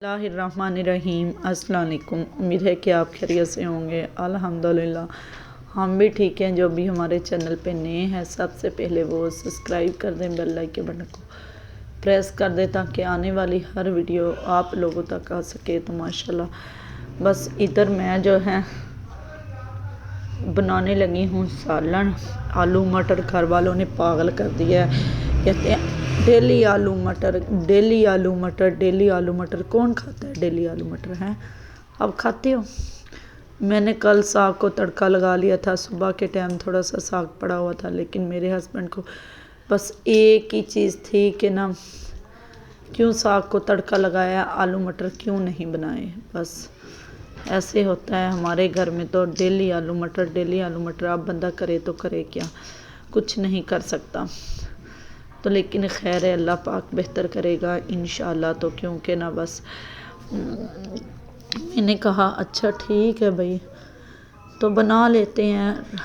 बिस्मिल्लाहिर्रहमानिर्रहीम। अस्सलाम वालेकुम। उम्मीद है कि आप खैरियत से होंगे। अल्हम्दुलिल्लाह हम भी ठीक हैं। जो भी हमारे चैनल पे नए हैं सबसे पहले वो सब्सक्राइब कर दें, बेल लाइक के बटन को प्रेस कर दें ताकि आने वाली हर वीडियो आप लोगों तक आ सके। तो माशाल्लाह बस इधर मैं जो है बनाने लगी हूँ सालन। आलू मटर घर वालों ने पागल कर दिया है, कहते हैं डेली आलू मटर, डेली आलू मटर, डेली आलू मटर। कौन खाता है डेली आलू मटर? हैं अब खाते हो? मैंने कल साग को तड़का लगा लिया था। सुबह के टाइम थोड़ा सा साग पड़ा हुआ था, लेकिन मेरे हस्बैंड को बस एक ही चीज़ थी कि ना क्यों साग को तड़का लगाया, आलू मटर क्यों नहीं बनाए। बस ऐसे होता है हमारे घर में, तो डेली आलू मटर, डेली आलू मटर। अब बंदा करे तो करे क्या, कुछ नहीं कर सकता। तो लेकिन खैर है, अल्लाह पाक बेहतर करेगा इंशाल्लाह। तो क्योंकि ना बस मैंने कहा अच्छा ठीक है भाई, तो बना लेते हैं।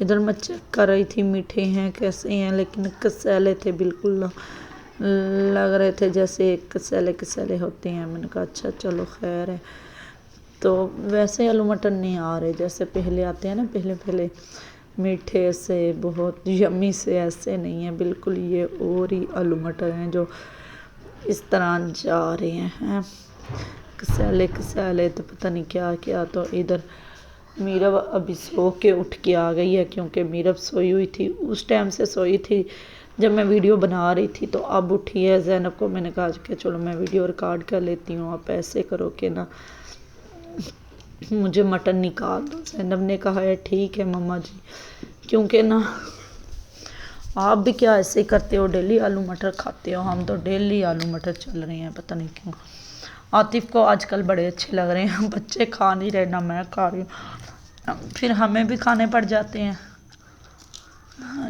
इधर मैं चेक कर रही थी मीठे हैं कैसे हैं, लेकिन कसैले थे, बिल्कुल लग रहे थे जैसे कसैले कसैले होते हैं। मैंने कहा अच्छा चलो खैर है। तो वैसे आलू मटर नहीं आ रहे जैसे पहले आते हैं ना, पहले मीठे से बहुत यम्मी से, ऐसे नहीं है बिल्कुल। ये और ही आलू मटर हैं जो इस तरह जा रहे हैं कसैले कसैले, तो पता नहीं क्या क्या। तो इधर मीरब अभी सो के उठ के आ गई है, क्योंकि मीरब सोई हुई थी, उस टाइम से सोई थी जब मैं वीडियो बना रही थी। तो अब उठी है। ज़ैनब को मैंने कहा कि चलो मैं वीडियो रिकॉर्ड कर लेती हूँ, आप ऐसे करो कि ना मुझे मटन निकाल दो। ज़ैनब ने कहा है ठीक है मम्मा जी, क्योंकि ना आप भी क्या ऐसे ही करते हो, डेली आलू मटर खाते हो। हम तो डेली आलू मटर चल रहे हैं, पता नहीं क्यों। आतिफ को आजकल बड़े अच्छे लग रहे हैं, बच्चे खा नहीं रहे ना मैं खा रही हूँ, फिर हमें भी खाने पड़ जाते हैं।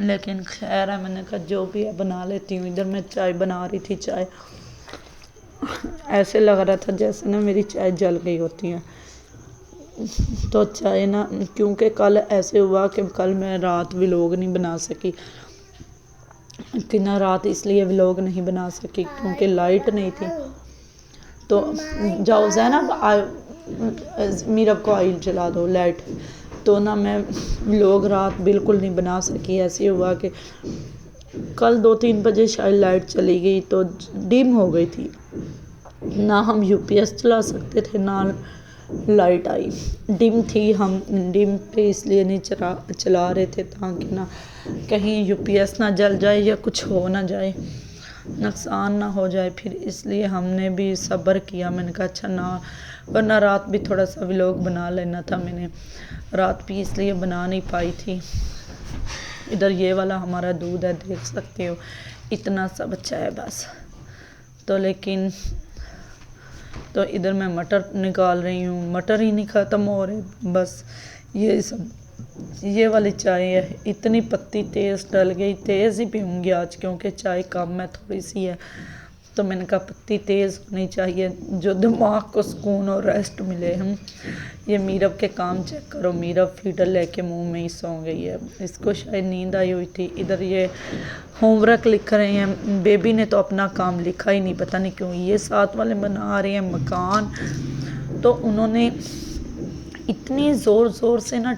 लेकिन खैर है, मैंने कहा जो भी है बना लेती हूँ। इधर मैं चाय बना रही थी, चाय ऐसे लग रहा था जैसे ना मेरी चाय जल गई होती है। तो चाय ना, क्योंकि कल ऐसे हुआ कि कल मैं रात व्लॉग नहीं बना सकी कि ना, रात इसलिए व्लॉग नहीं बना सकी क्योंकि लाइट नहीं थी। तो जाओ ज़ैनब मीरब को ऑयल जला दो लाइट। तो ना मैं व्लॉग रात बिल्कुल नहीं बना सकी। ऐसे हुआ कि कल 2-3 बजे शायद लाइट चली गई, तो डिम हो गई थी ना, हम यूपीएस चला सकते थे ना लाइट आई। डिम थी, हम डिम पे इसलिए नहीं चला रहे थे ताकि ना कहीं यूपीएस ना जल जाए या कुछ हो ना जाए, नुकसान ना हो जाए। फिर इसलिए हमने भी सब्र किया। मैंने कहा अच्छा ना, वरना रात भी थोड़ा सा व्लॉग बना लेना था। मैंने रात भी इसलिए बना नहीं पाई थी। इधर ये वाला हमारा दूध है, देख सकते हो इतना सा बच्चा है बस। तो लेकिन तो इधर मैं मटर निकाल रही हूँ, मटर ही नहीं ख़त्म हो रहे। बस ये सब, ये वाली चाय है, इतनी पत्ती तेज़ डल गई, तेज़ ही पीऊँगी आज क्योंकि चाय कम है थोड़ी सी है। तो मैंने कहा पत्ती तेज़ होनी चाहिए जो दिमाग को सुकून और रेस्ट मिले। हम ये मीरब के काम चेक करो, मीरब फीडर लेके मुंह में ही सो गई है, इसको शायद नींद आई हुई थी। इधर ये होमवर्क लिख रहे हैं, बेबी ने तो अपना काम लिखा ही नहीं, पता नहीं क्यों। ये साथ वाले बना रहे हैं मकान, तो उन्होंने इतनी ज़ोर ज़ोर से ना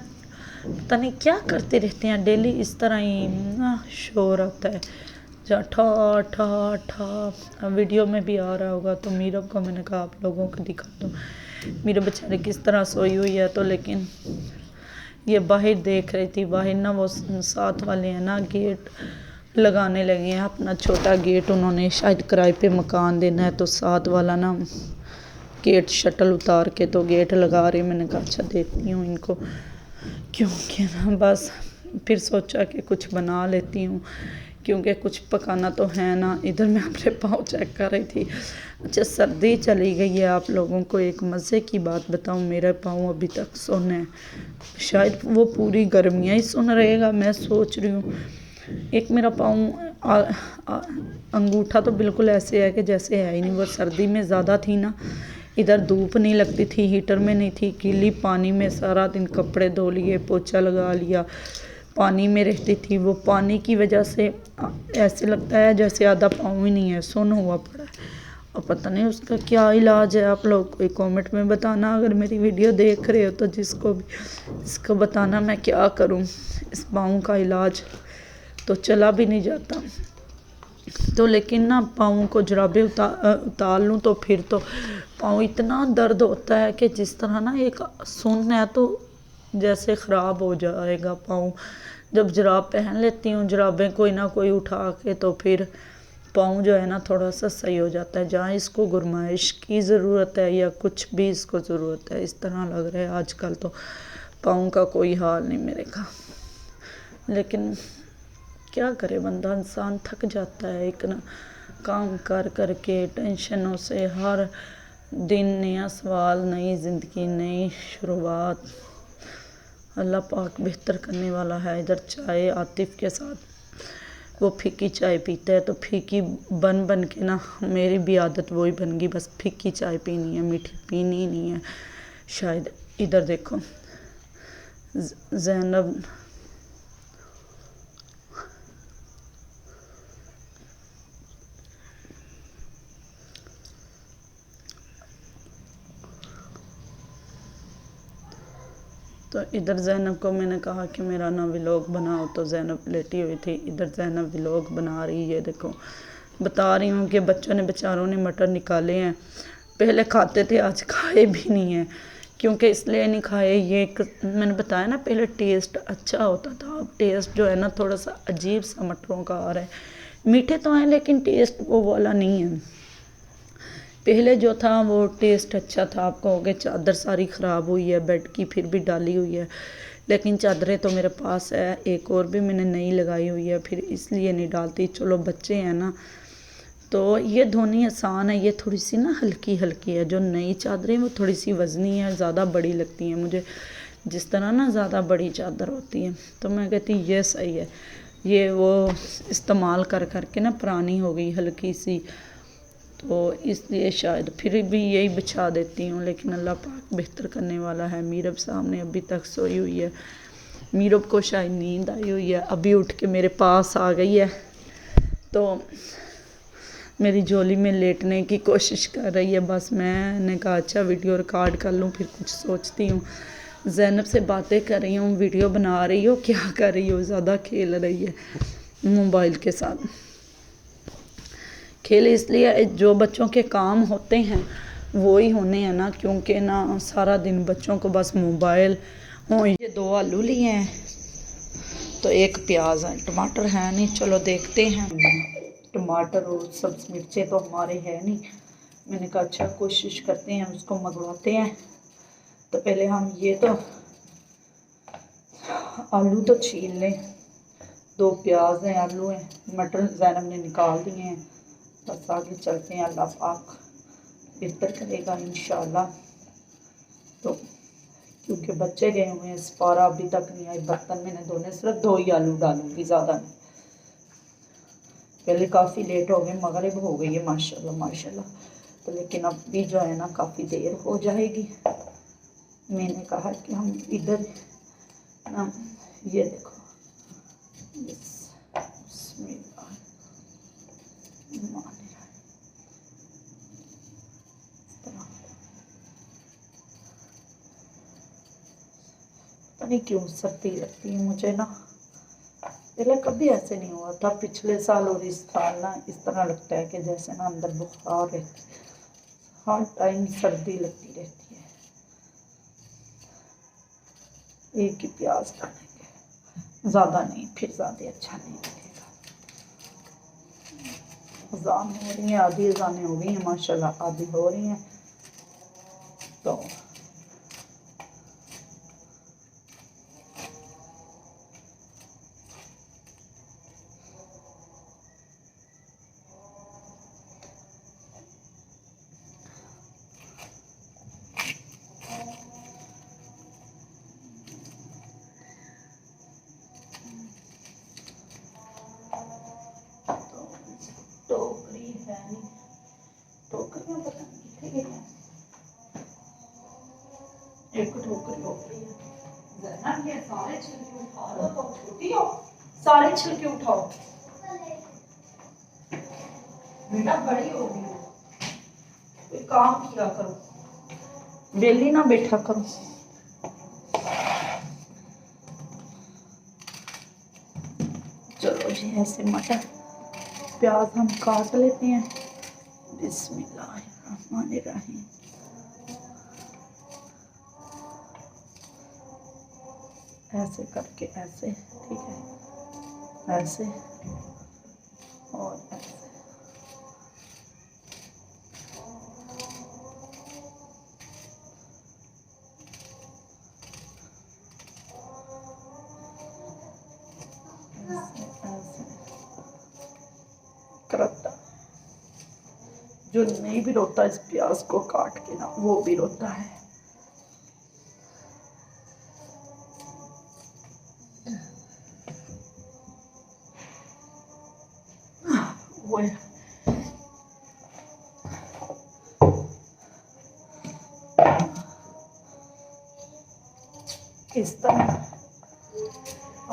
पता नहीं क्या करते रहते हैं, डेली इस तरह ही ना शोर आता है जा ठा ठा ठा। वीडियो में भी आ रहा होगा। तो मीरब को मैंने कहा आप लोगों को दिखा दो मेरे बेचारे किस तरह सोई हुई है। तो लेकिन ये बाहर देख रही थी, बाहर ना वो साथ वाले हैं ना गेट लगाने लगे हैं, अपना छोटा गेट उन्होंने शायद किराए पे मकान देना है, तो साथ वाला ना गेट शटल उतार के तो गेट लगा रही। मैंने कहा अच्छा देखती हूँ इनको, क्योंकि ना बस फिर सोचा कि कुछ बना लेती हूँ क्योंकि कुछ पकाना तो है ना। इधर मैं अपने पाँव चेक कर रही थी। अच्छा सर्दी चली गई है। आप लोगों को एक मज़े की बात बताऊँ, मेरे पाँव अभी तक सुन है, शायद वो पूरी गर्मियाँ ही सुन रहेगा। मैं सोच रही हूँ एक मेरा पाँव अंगूठा तो बिल्कुल ऐसे है कि जैसे है ही नहीं। वो सर्दी में ज़्यादा थी ना, इधर धूप नहीं लगती थी, हीटर में नहीं थी, गीली पानी में सारा दिन कपड़े धो लिए, पोछा लगा लिया, पानी में रहती थी। वो पानी की वजह से ऐसे लगता है जैसे आधा पाँव ही नहीं है, सुन्न हुआ पड़ा है। और पता नहीं उसका क्या इलाज है। आप लोग कोई कमेंट में बताना, अगर मेरी वीडियो देख रहे हो तो जिसको भी इसको बताना मैं क्या करूं। इस पाँव का इलाज तो चला भी नहीं जाता, तो लेकिन ना पाँव को जुराबे उतार लूँ तो फिर तो पाँव इतना दर्द होता है कि जिस तरह ना एक सुन है तो जैसे ख़राब हो जाएगा पाँव। जब जुराब पहन लेती हूँ, जुराबें कोई ना कोई उठा के, तो फिर पाँव जो है ना थोड़ा सा सही हो जाता है। जहाँ इसको गुरमाइश की ज़रूरत है या कुछ भी इसको ज़रूरत है, इस तरह लग रहा है आजकल तो पाँव का कोई हाल नहीं मेरे का। लेकिन क्या करे बंदा, इंसान थक जाता है एक ना काम कर कर के, टेंशनों से। हर दिन नया सवाल, नई ज़िंदगी, नई शुरुआत। अल्लाह पाक बेहतर करने वाला है। इधर चाय आतिफ के साथ वो फीकी चाय पीता है, तो फीकी बन बन के ना मेरी भी आदत वही बन गई, बस फीकी चाय पीनी है, मीठी पीनी ही नहीं है शायद। इधर देखो ज़ैनब तो इधर ज़ैनब को मैंने कहा कि मेरा ना व्लॉग बनाओ, तो ज़ैनब लेटी हुई थी। इधर ज़ैनब व्लॉग बना रही है। देखो बता रही हूँ कि बच्चों ने बेचारों ने मटर निकाले हैं, पहले खाते थे आज खाए भी नहीं हैं। क्योंकि इसलिए नहीं खाए, ये मैंने बताया ना पहले टेस्ट अच्छा होता था, अब टेस्ट जो है ना थोड़ा सा अजीब सा मटरों का आ रहा है। मीठे तो हैं लेकिन टेस्ट वो वाला नहीं है। पहले जो था वो टेस्ट अच्छा था। आप कहोगे चादर सारी ख़राब हुई है बेड की, फिर भी डाली हुई है, लेकिन चादरें तो मेरे पास है, एक और भी मैंने नई लगाई हुई है, फिर इसलिए नहीं डालती। चलो बच्चे हैं ना, तो ये धोनी आसान है। ये थोड़ी सी ना हल्की हल्की है, जो नई चादरें वो थोड़ी सी वज़नी है, ज़्यादा बड़ी लगती हैं मुझे, जिस तरह ना ज़्यादा बड़ी चादर होती है। तो मैं कहती ये सही है, ये वो इस्तेमाल कर कर के ना पुरानी हो गई हल्की सी, तो इसलिए शायद फिर भी यही बिछा देती हूँ। लेकिन अल्लाह पाक बेहतर करने वाला है। मीरब सामने अभी तक सोई हुई है, मीरब को शायद नींद आई हुई है, अभी उठ के मेरे पास आ गई है, तो मेरी झोली में लेटने की कोशिश कर रही है। बस मैंने कहा अच्छा वीडियो रिकॉर्ड कर लूँ, फिर कुछ सोचती हूँ। ज़ैनब से बातें कर रही हूँ, वीडियो बना रही हो, क्या कर रही हो? ज़्यादा खेल रही है मोबाइल के साथ। खेल इसलिए जो बच्चों के काम होते हैं वो ही होने हैं ना, क्योंकि ना सारा दिन बच्चों को बस मोबाइल हो। ये 2 आलू लिए हैं, तो 1 प्याज है, टमाटर है नहीं। चलो देखते हैं। टमाटर और सब्ज़ मिर्चें तो हमारे है नहीं। मैंने कहा अच्छा कोशिश करते हैं, उसको मंगवाते हैं। तो पहले हम ये तो आलू तो छील लें। 2 प्याज हैं, आलू हैं, मटर ज़ैनब ने निकाल दिए हैं। बस आगे चलते हैं, अल्लाह पाक बेहतर करेगा इंशाल्लाह। तो क्योंकि बच्चे गए हुए हैं, सपारा अभी तक नहीं आई, बर्तन मैंने धोने, सिर्फ 2 ही आलू डालूंगी, ज़्यादा नहीं। पहले काफ़ी लेट हो गए, मगरिब हो गई है माशाल्लाह माशाल्लाह। तो लेकिन अब भी जो है ना काफ़ी देर हो जाएगी। मैंने कहा कि हम इधर ना, ये देखो नहीं क्यों सर्दी लगती है मुझे ना, पहले कभी ऐसे नहीं हुआ था, पिछले साल और इस साल ना इस तरह लगता है कि जैसे ना अंदर बुखार रहती है, हर टाइम सर्दी लगती रहती है। एक ही प्याज डालेंगे, ज़्यादा नहीं, फिर ज़्यादा अच्छा नहीं लगेगा। अज़ान हो रही है, आधी अज़ानें हो गई हैं माशाल्लाह, आधी हो रही हैं। तो टोकरी है नहीं, टोकरियाँ पता नहीं कितने हैं, एक टोकरी हो गई है। ज़ैनब ये सारे छिलके उठा लो, तो छोटी हो, सारे छिलके उठाओ, बेटा बड़ी हो गई हो। कोई काम किया करो, बेली ना बैठा करो। चलो जी ऐसे मटर प्याज हम काट लेते हैं। बिस्मिल्लाहिर्रहमानिर्रहीम। ऐसे करके ऐसे, ठीक है, ऐसे और ऐसे। करता जो नहीं भी रोता इस प्याज को काट के ना, वो भी रोता है। वो इस तरह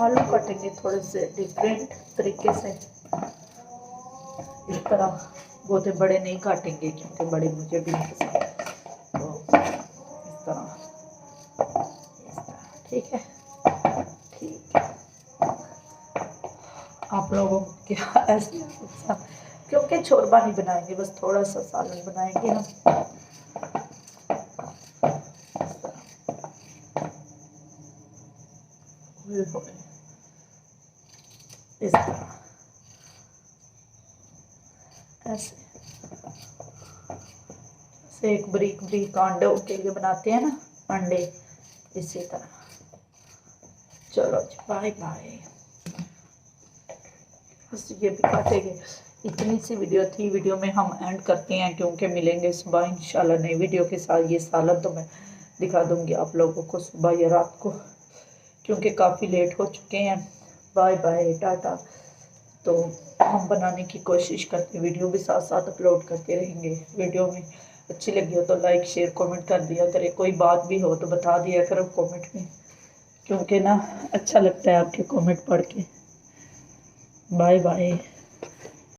आलू कटेंगे थोड़े से डिफरेंट तरीके से। इस तरह बहुत बड़े नहीं काटेंगे क्योंकि बड़े मुझे भी नहीं पसंद। तो इस तरह ठीक है, ठीक है। आप लोगों को क्या ऐसे, क्योंकि शोरबा नहीं बनाएंगे, बस थोड़ा सा सालन बनाएंगे हम। इस तरह ऐसे एक बरीक बरीक अंडों के लिए बनाते हैं ना अंडे, इसी तरह। चलो जी बाय बाय। बस ये भी काटेंगे। इतनी सी वीडियो थी, वीडियो में हम एंड करते हैं क्योंकि मिलेंगे सुबह इंशाल्लाह नई वीडियो के साथ। ये सालन तो मैं दिखा दूंगी आप लोगों को सुबह या रात को, क्योंकि काफ़ी लेट हो चुके हैं। Bye bye, tata. तो हम बनाने की कोशिश करते हैं, वीडियो भी साथ साथ अपलोड करते रहेंगे। वीडियो में अच्छी लगी हो तो लाइक शेयर कमेंट कर दिया करे, कोई बात भी हो तो बता दिया करो कमेंट में, क्योंकि ना अच्छा लगता है आपके कमेंट पढ़ के। Bye bye.